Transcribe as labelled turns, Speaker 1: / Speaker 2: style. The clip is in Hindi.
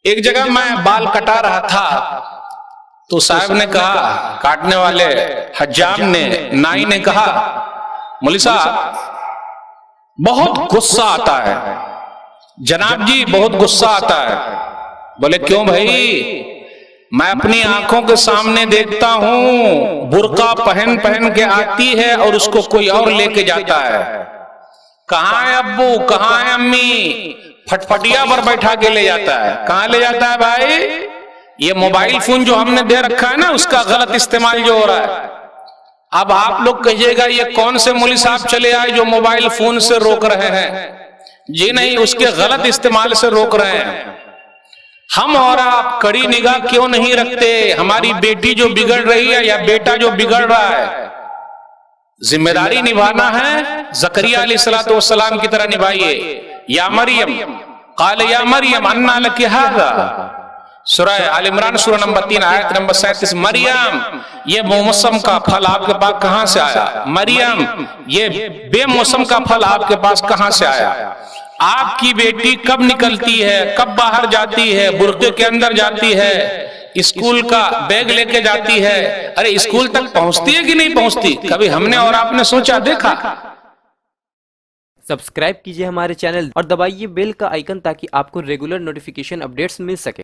Speaker 1: एक जगह मैं बाल कटा रहा था तो साहब ने कहा, काटने वाले हज्जाम ने, नाई ने कहा, मौलवी साहब बहुत गुस्सा आता है जनाब जी, बहुत गुस्सा आता है। बोले क्यों भाई? मैं अपनी आंखों के सामने देखता हूं बुर्का पहन पहन के आती है और उसको कोई और लेके जाता है। कहां है अब्बू, कहां है अम्मी? फटफटिया पर बैठा के ले जाता है। कहां ले जाता है भाई? ये मोबाइल फोन जो हमने दे रखा है ना, उसका गलत इस्तेमाल जो हो रहा है। अब आप लोग कहिएगा ये कौन से मौलवी साहब चले आए जो मोबाइल फोन से रोक रहे हैं? जी नहीं, उसके गलत इस्तेमाल से रोक रहे हैं। हम और आप कड़ी निगाह क्यों नहीं रखते? हमारी बेटी जो बिगड़ रही है या बेटा जो बिगड़ रहा है, जिम्मेदारी निभाना है जकरिया अलैहिस्सलाम की तरह निभाइए। या मरियम काल या मरियम अन्ना लकी हाज़ा, सूरह आल इमरान सूरह नंबर 3 आयत नंबर 37। मरियम, ये मौसम का फल आपके पास कहां से आया? मरियम, ये बेमौसम का फल आपके पास कहां से आया? आपकी बेटी कब निकलती है, कब बाहर जाती है, बुर्के के अंदर जाती है, स्कूल का बैग लेके जाती है, अरे स्कूल तक पहुंचती है कि नहीं पहुंचती? कभी हमने और आपने सोचा, देखा?
Speaker 2: सब्सक्राइब कीजिए हमारे चैनल और दबाइए बेल का आइकन ताकि आपको रेगुलर नोटिफिकेशन अपडेट्स मिल सके।